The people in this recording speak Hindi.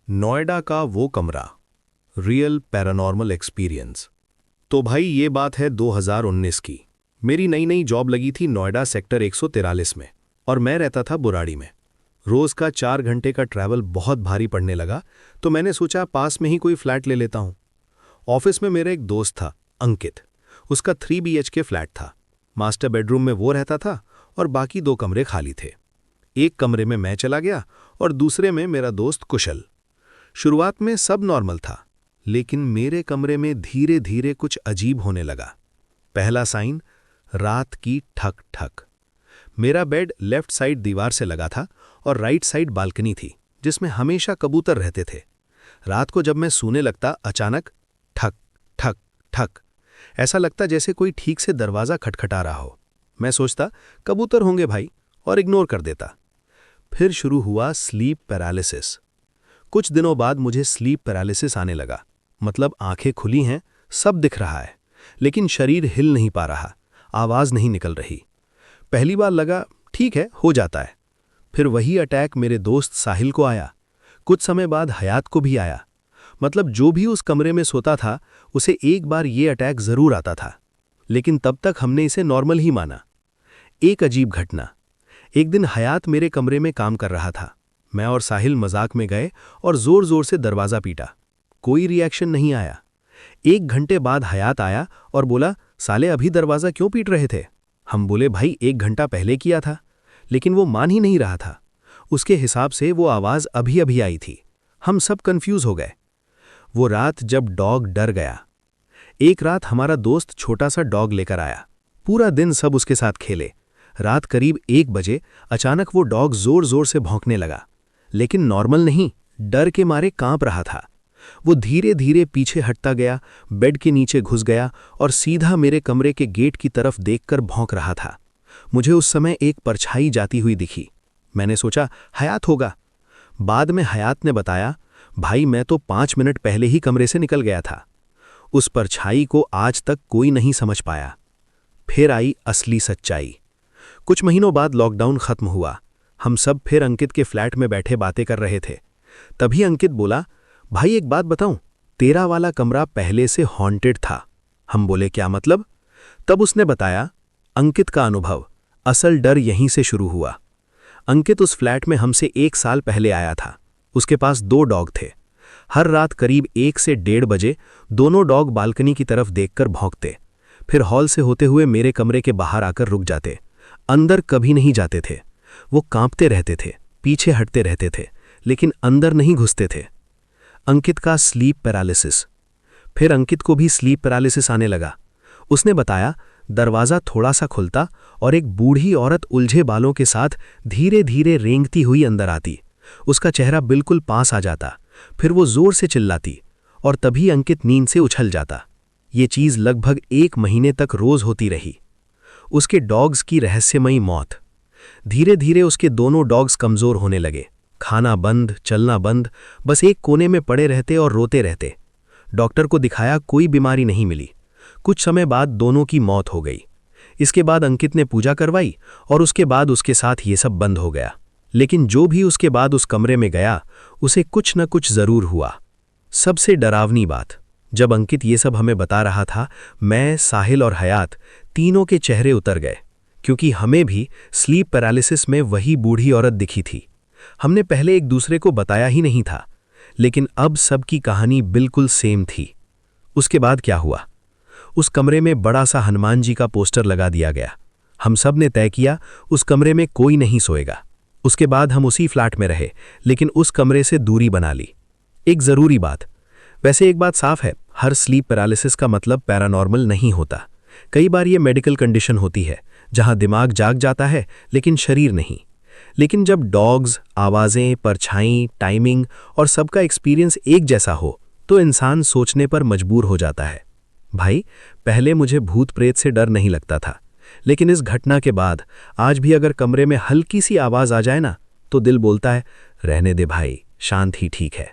नोएडा का वो कमरा, रियल पैरानॉर्मल एक्सपीरियंस। तो भाई ये बात है 2019 की। मेरी नई नई जॉब लगी थी नोएडा सेक्टर 143 में और मैं रहता था बुराड़ी में। रोज का 4 घंटे का ट्रैवल बहुत भारी पड़ने लगा, तो मैंने सोचा पास में ही कोई फ्लैट ले लेता हूं। ऑफिस में मेरा एक दोस्त था अंकित। उसका 3 BHK फ्लैट था। मास्टर बेडरूम में वो रहता था और बाकी 2 कमरे खाली थे। एक कमरे में मैं चला गया और दूसरे में मेरा दोस्त कुशल। शुरुआत में सब नॉर्मल था, लेकिन मेरे कमरे में धीरे धीरे कुछ अजीब होने लगा। पहला साइन, रात की ठक ठक। मेरा बेड लेफ्ट साइड दीवार से लगा था और राइट साइड बालकनी थी, जिसमें हमेशा कबूतर रहते थे। रात को जब मैं सोने लगता, अचानक ठक ठक ठक, ऐसा लगता जैसे कोई ठीक से दरवाज़ा खटखटा रहा हो। मैं सोचता कबूतर होंगे भाई, और इग्नोर कर देता। फिर शुरू हुआ स्लीप पैरालिसिस। कुछ दिनों बाद मुझे स्लीप पैरालिसिस आने लगा। मतलब आंखें खुली हैं, सब दिख रहा है, लेकिन शरीर हिल नहीं पा रहा, आवाज़ नहीं निकल रही। पहली बार लगा ठीक है, हो जाता है। फिर वही अटैक मेरे दोस्त साहिल को आया। कुछ समय बाद हयात को भी आया। मतलब जो भी उस कमरे में सोता था, उसे एक बार ये अटैक ज़रूर आता था, लेकिन तब तक हमने इसे नॉर्मल ही माना। एक अजीब घटना। एक दिन हयात मेरे कमरे में काम कर रहा था। मैं और साहिल मजाक में गए और जोर जोर से दरवाज़ा पीटा। कोई रिएक्शन नहीं आया। 1 घंटे बाद हयात आया और बोला, साले अभी दरवाज़ा क्यों पीट रहे थे? हम बोले भाई 1 घंटा पहले किया था, लेकिन वो मान ही नहीं रहा था। उसके हिसाब से वो आवाज़ अभी अभी आई थी। हम सब कंफ्यूज हो गए। वो रात जब डॉग डर गया। एक रात हमारा दोस्त छोटा सा डॉग लेकर आया। पूरा दिन सब उसके साथ खेले। रात करीब 1 बजे अचानक वो डॉग जोर जोर से भौंकने लगा, लेकिन नॉर्मल नहीं, डर के मारे कांप रहा था। वो धीरे धीरे पीछे हटता गया, बेड के नीचे घुस गया और सीधा मेरे कमरे के गेट की तरफ देखकर भौंक रहा था। मुझे उस समय एक परछाई जाती हुई दिखी। मैंने सोचा हयात होगा। बाद में हयात ने बताया, भाई मैं तो 5 मिनट पहले ही कमरे से निकल गया था। उस परछाई को आज तक कोई नहीं समझ पाया। फिर आई असली सच्चाई। कुछ महीनों बाद लॉकडाउन खत्म हुआ। हम सब फिर अंकित के फ्लैट में बैठे बातें कर रहे थे। तभी अंकित बोला, भाई एक बात बताऊं, तेरा वाला कमरा पहले से हॉन्टेड था। हम बोले क्या मतलब? तब उसने बताया, अंकित का अनुभव, असल डर यहीं से शुरू हुआ। अंकित उस फ्लैट में हमसे 1 साल पहले आया था। उसके पास 2 डॉग थे। हर रात करीब 1 से 1:30 बजे दोनों डॉग बालकनी की तरफ देखकर भौंकते, फिर हॉल से होते हुए मेरे कमरे के बाहर आकर रुक जाते। अंदर कभी नहीं जाते थे। वो कांपते रहते थे, पीछे हटते रहते थे, लेकिन अंदर नहीं घुसते थे। अंकित का स्लीप पैरालिसिस। फिर अंकित को भी स्लीप पैरालिसिस आने लगा। उसने बताया, दरवाज़ा थोड़ा सा खुलता और एक बूढ़ी औरत उलझे बालों के साथ धीरे धीरे रेंगती हुई अंदर आती। उसका चेहरा बिल्कुल पास आ जाता, फिर वो जोर से चिल्लाती और तभी अंकित नींद से उछल जाता। ये चीज़ लगभग 1 महीने तक रोज होती रही। उसके डॉग्स की रहस्यमयी मौत। धीरे धीरे उसके दोनों डॉग्स कमज़ोर होने लगे। खाना बंद, चलना बंद, बस एक कोने में पड़े रहते और रोते रहते। डॉक्टर को दिखाया, कोई बीमारी नहीं मिली। कुछ समय बाद दोनों की मौत हो गई। इसके बाद अंकित ने पूजा करवाई और उसके बाद उसके साथ ये सब बंद हो गया। लेकिन जो भी उसके बाद उस कमरे में गया, उसे कुछ न कुछ ज़रूर हुआ। सबसे डरावनी बात, जब अंकित ये सब हमें बता रहा था, मैं, साहिल और हयात तीनों के चेहरे उतर गए, क्योंकि हमें भी स्लीप पैरालिसिस में वही बूढ़ी औरत दिखी थी। हमने पहले एक दूसरे को बताया ही नहीं था, लेकिन अब सबकी कहानी बिल्कुल सेम थी। उसके बाद क्या हुआ? उस कमरे में बड़ा सा हनुमान जी का पोस्टर लगा दिया गया। हम सब ने तय किया उस कमरे में कोई नहीं सोएगा। उसके बाद हम उसी फ्लैट में रहे, लेकिन उस कमरे से दूरी बना ली। एक ज़रूरी बात, वैसे एक बात साफ है, हर स्लीप पैरालिसिस का मतलब पैरानॉर्मल नहीं होता। कई बार ये मेडिकल कंडीशन होती है, जहां दिमाग जाग जाता है लेकिन शरीर नहीं। लेकिन जब डॉग्स, आवाज़ें, परछाई, टाइमिंग और सबका एक्सपीरियंस एक जैसा हो, तो इंसान सोचने पर मजबूर हो जाता है। भाई, पहले मुझे भूत प्रेत से डर नहीं लगता था, लेकिन इस घटना के बाद आज भी अगर कमरे में हल्की सी आवाज़ आ जाए ना, तो दिल बोलता है रहने दे भाई, शांत ही ठीक है।